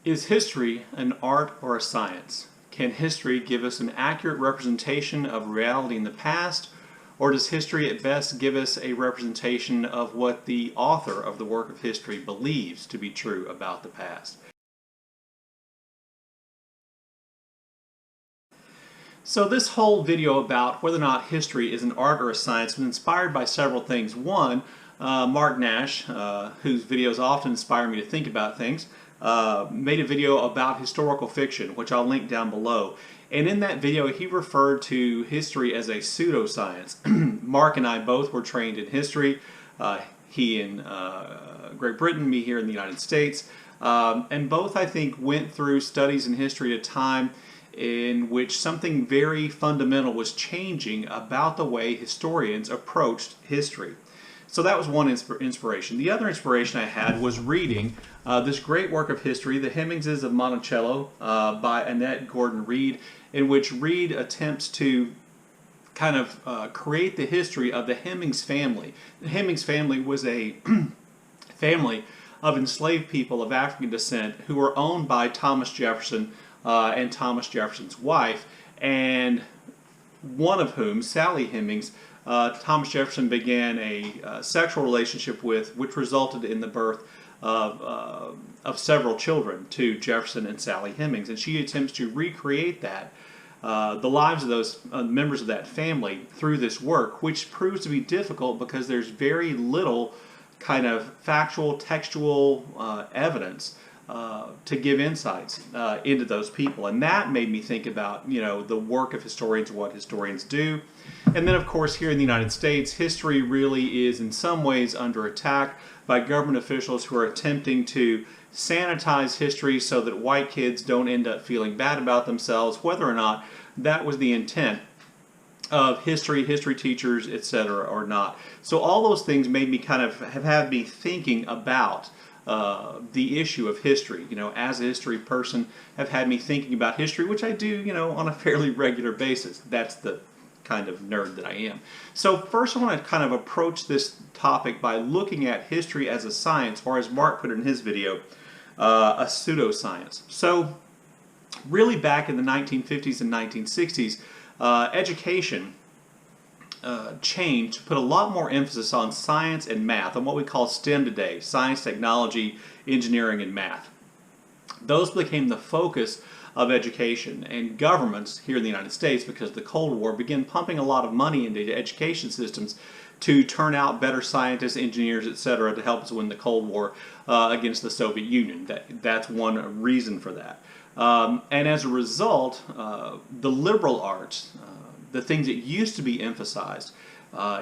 Is history an art or a science? Can history give us an accurate representation of reality in the past, or does history at best give us a representation of what the author of the work of history believes to be true about the past? So this whole video about whether or not history is an art or a science was inspired by several things. One, Mark Nash, whose videos often inspire me to think about things, made a video about historical fiction, which I'll link down below. And in that video, he referred to history as a pseudoscience. Mark and I both were trained in history. He in Great Britain, me here in the United States. And both, I think, went through studies in history at a time in which something very fundamental was changing about the way historians approached history. So that was one inspiration. The other inspiration I had was reading this great work of history, The Hemmingses of Monticello by Annette Gordon-Reed, in which Reed attempts to kind of create the history of the Hemmings family. The Hemmings family was a family of enslaved people of African descent who were owned by Thomas Jefferson and Thomas Jefferson's wife, and one of whom, Sally Hemings, Thomas Jefferson began a sexual relationship with, which resulted in the birth of several children to Jefferson and Sally Hemings. And she attempts to recreate that, the lives of those members of that family through this work, which proves to be difficult because there's very little kind of factual, textual evidence to give insights into those people. And that made me think about, the work of historians and what historians do. And then, of course, here in the United States, history really is in some ways under attack by government officials who are attempting to sanitize history so that white kids don't end up feeling bad about themselves, whether or not that was the intent of history teachers, etc., or not. So all those things made me kind of have had me thinking about the issue of history. As a history person, have had me thinking about history, which I do, on a fairly regular basis. That's the kind of nerd that I am. So first I want to kind of approach this topic by looking at history as a science, or as Mark put it in his video, a pseudoscience. So really back in the 1950s and 1960s, education changed to put a lot more emphasis on science and math, on what we call STEM today: science, technology, engineering, and math. Those became the focus of education, and governments here in the United States, because of the Cold War, began pumping a lot of money into education systems to turn out better scientists, engineers, etc., to help us win the Cold War against the Soviet Union. That's one reason for that. And as a result, the liberal arts, the things that used to be emphasized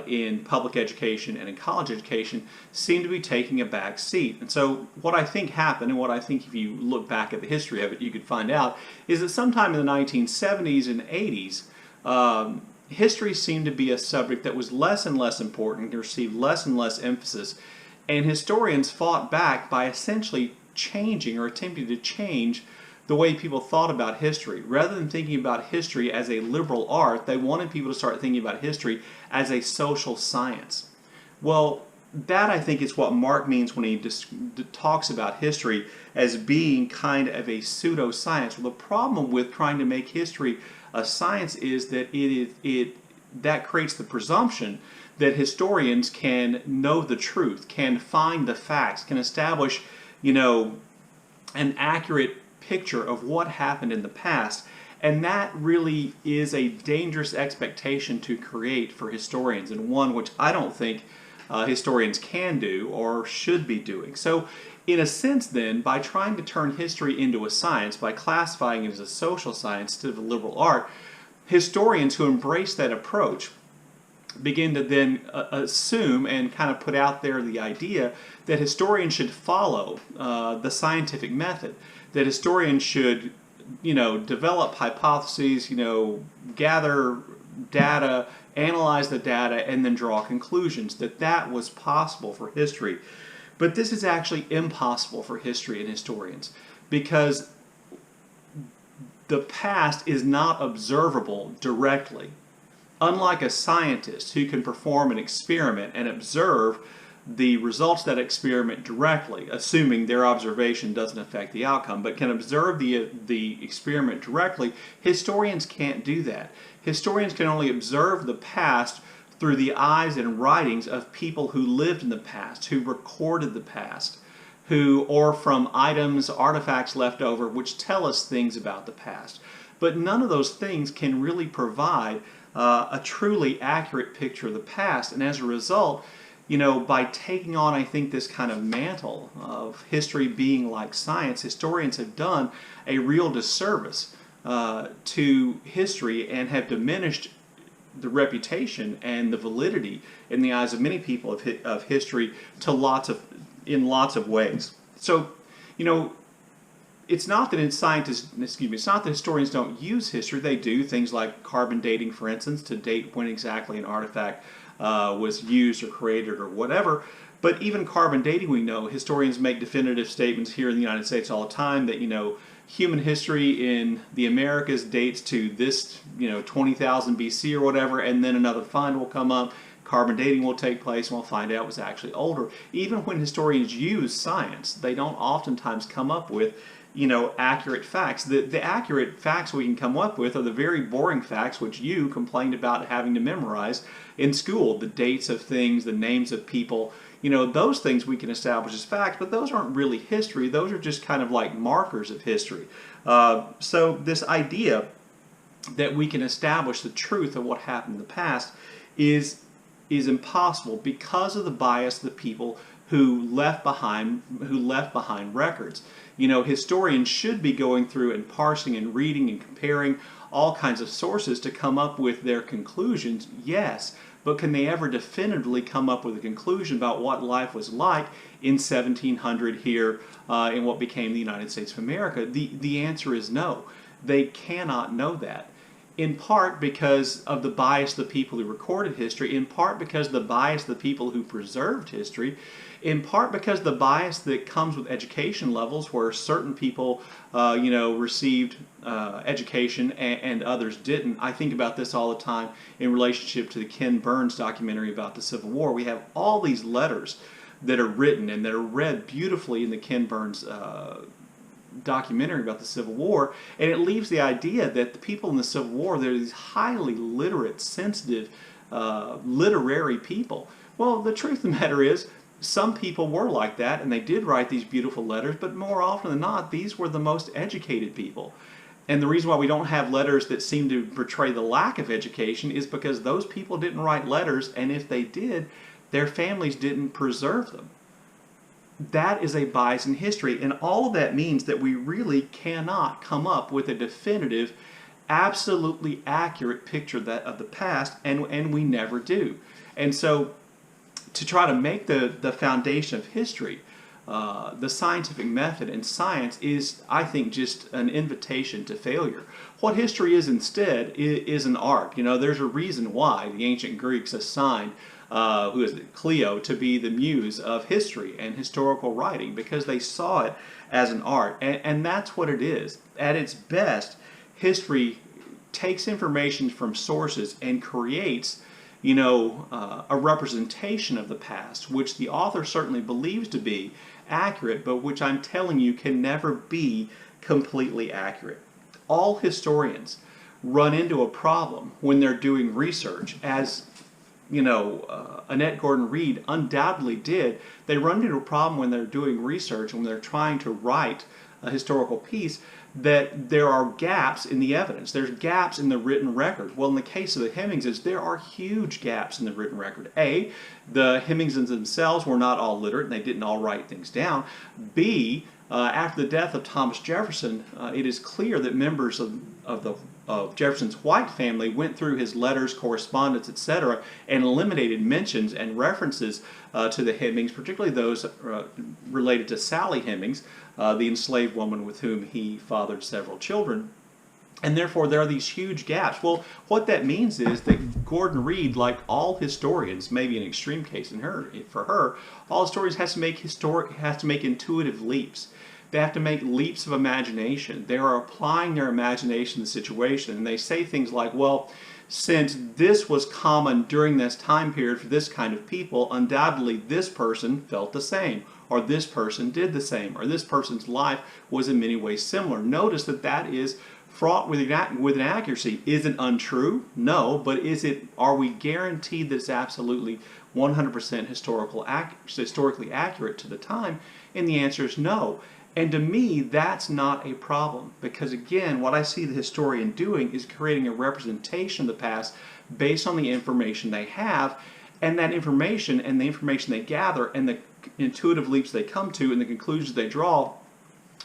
in public education and in college education, seem to be taking a back seat. And so what I think happened, and what I think if you look back at the history of it you could find out, is that sometime in the 1970s and 80s, history seemed to be a subject that was less and less important, received less and less emphasis, and historians fought back by essentially changing or attempting to change the way people thought about history. Rather than thinking about history as a liberal art, they wanted people to start thinking about history as a social science. Well, that I think is what Mark means when he talks about history as being kind of a pseudoscience. Well, the problem with trying to make history a science is that that creates the presumption that historians can know the truth, can find the facts, can establish, an accurate picture of what happened in the past. And that really is a dangerous expectation to create for historians, and one which I don't think historians can do or should be doing. So in a sense then, by trying to turn history into a science, by classifying it as a social science instead of a liberal art, historians who embrace that approach begin to then assume and kind of put out there the idea that historians should follow the scientific method, that historians should, develop hypotheses, gather data, analyze the data, and then draw conclusions, that was possible for history. But this is actually impossible for history and historians, because the past is not observable directly. Unlike a scientist who can perform an experiment and observe the results of that experiment directly, assuming their observation doesn't affect the outcome, but can observe the experiment directly, historians can't do that. Historians can only observe the past through the eyes and writings of people who lived in the past, who recorded the past, or from items, artifacts left over, which tell us things about the past. But none of those things can really provide a truly accurate picture of the past, and as a result, by taking on, I think, this kind of mantle of history being like science, historians have done a real disservice to history and have diminished the reputation and the validity in the eyes of many people of history in lots of ways. So, it's not that it's not that historians don't use history. They do things like carbon dating, for instance, to date when exactly an artifact was used or created or whatever. But even carbon dating, we know, historians make definitive statements here in the United States all the time that, human history in the Americas dates to this, 20,000 BC or whatever, and then another find will come up, carbon dating will take place, and we'll find out it was actually older. Even when historians use science, they don't oftentimes come up with accurate facts. The accurate facts we can come up with are the very boring facts which you complained about having to memorize in school. The dates of things, the names of people, those things we can establish as facts, but those aren't really history. Those are just kind of like markers of history. So this idea that we can establish the truth of what happened in the past is impossible because of the bias of the people who left behind records. Historians should be going through and parsing and reading and comparing all kinds of sources to come up with their conclusions, yes, but can they ever definitively come up with a conclusion about what life was like in 1700 here in what became the United States of America? The answer is no. They cannot know that. In part because of the bias of the people who recorded history, in part because of the bias of the people who preserved history, in part because of the bias that comes with education levels where certain people, received education and others didn't. I think about this all the time in relationship to the Ken Burns documentary about the Civil War. We have all these letters that are written and that are read beautifully in the Ken Burns documentary about the Civil War, and it leaves the idea that the people in the Civil War, they're these highly literate, sensitive, literary people. Well, the truth of the matter is, some people were like that, and they did write these beautiful letters, but more often than not, these were the most educated people. And the reason why we don't have letters that seem to portray the lack of education is because those people didn't write letters, and if they did, their families didn't preserve them. That is a bias in history, and all of that means that we really cannot come up with a definitive, absolutely accurate picture of the past, and we never do. And so, to try to make the foundation of history, the scientific method and science is, I think, just an invitation to failure. What history is instead is an art. There's a reason why the ancient Greeks assigned Cleo to be the muse of history and historical writing, because they saw it as an art, and that's what it is. At its best, history takes information from sources and creates a representation of the past, which the author certainly believes to be accurate, but which I'm telling you can never be completely accurate. All historians run into a problem when they're doing research, as Annette Gordon-Reed undoubtedly did. They run into a problem when they're doing research, when they're trying to write a historical piece, that there are gaps in the evidence. There's gaps in the written record. Well, in the case of the Hemmingses, there are huge gaps in the written record. A, the Hemmingses themselves were not all literate, and they didn't all write things down. B, after the death of Thomas Jefferson, it is clear that members of Jefferson's white family went through his letters, correspondence, etc., and eliminated mentions and references to the Hemmings, particularly those related to Sally Hemings, the enslaved woman with whom he fathered several children. And therefore, there are these huge gaps. Well, what that means is that Gordon-Reed, like all historians, maybe an extreme case for her, all historians has to make intuitive leaps. They have to make leaps of imagination. They are applying their imagination to the situation, and they say things like, well, since this was common during this time period for this kind of people, undoubtedly this person felt the same, or this person did the same, or this person's life was in many ways similar. Notice that that is fraught with inaccuracy. Is it untrue? No, but are we guaranteed that it's absolutely 100% historically accurate to the time? And the answer is no. And to me, that's not a problem, because again, what I see the historian doing is creating a representation of the past based on the information they have, and that information and the information they gather and the intuitive leaps they come to and the conclusions they draw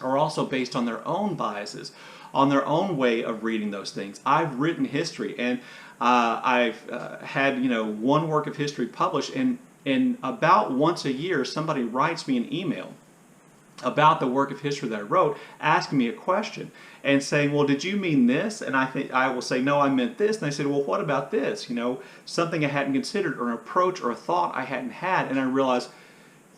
are also based on their own biases, on their own way of reading those things. I've written history, and I've had one work of history published, and about once a year somebody writes me an email about the work of history that I wrote, asking me a question and saying, well, did you mean this? And I will say, no, I meant this. And I said, well, what about this? Something I hadn't considered, or an approach or a thought I hadn't had. And I realized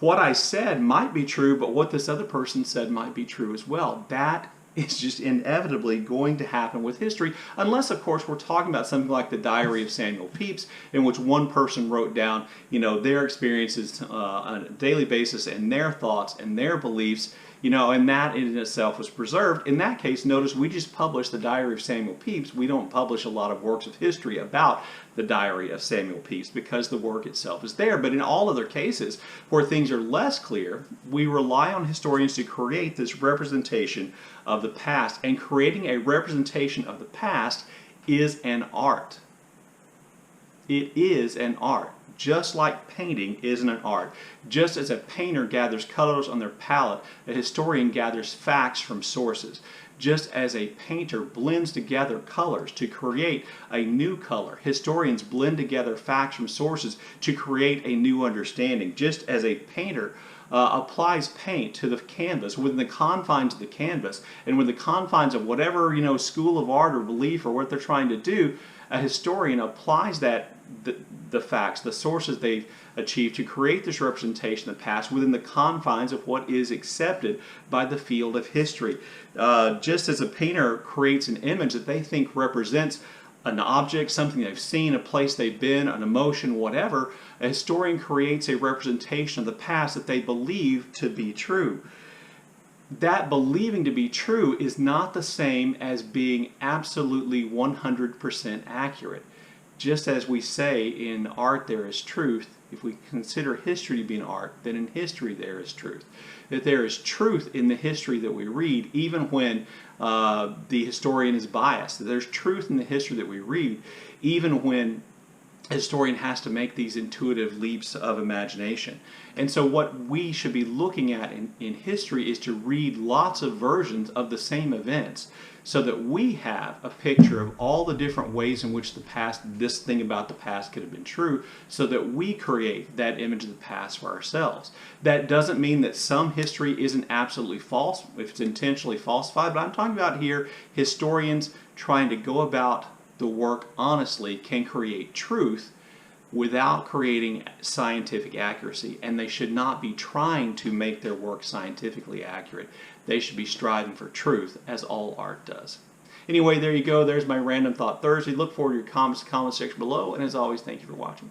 what I said might be true, but what this other person said might be true as well. That is just inevitably going to happen with history, unless, of course, we're talking about something like the Diary of Samuel Pepys, in which one person wrote down, their experiences on a daily basis and their thoughts and their beliefs, and that in itself was preserved. In that case, notice we just published the Diary of Samuel Pepys. We don't publish a lot of works of history about the Diary of Samuel Pepys because the work itself is there. But in all other cases where things are less clear, we rely on historians to create this representation of the past. And creating a representation of the past is an art. It is an art. Just like painting is an art. Just as a painter gathers colors on their palette, a historian gathers facts from sources. Just as a painter blends together colors to create a new color, historians blend together facts from sources to create a new understanding. Just as a painter applies paint to the canvas within the confines of the canvas and within the confines of whatever school of art or belief or what they're trying to do, a historian applies the facts, the sources they've achieved to create this representation of the past within the confines of what is accepted by the field of history. Just as a painter creates an image that they think represents an object, something they've seen, a place they've been, an emotion, whatever, a historian creates a representation of the past that they believe to be true. That believing to be true is not the same as being absolutely 100% accurate. Just as we say in art there is truth, if we consider history to be an art, then in history there is truth. That there is truth in the history that we read, even when the historian is biased. That there's truth in the history that we read, even when a historian has to make these intuitive leaps of imagination. And so what we should be looking at in history is to read lots of versions of the same events so that we have a picture of all the different ways in which this thing about the past could have been true, so that we create that image of the past for ourselves. That doesn't mean that some history isn't absolutely false, if it's intentionally falsified, but I'm talking about here historians trying to go about the work honestly can create truth without creating scientific accuracy, and they should not be trying to make their work scientifically accurate. They should be striving for truth, as all art does. Anyway, there you go. There's my Random Thought Thursday. Look forward to your comments in the comment section below, and as always, thank you for watching.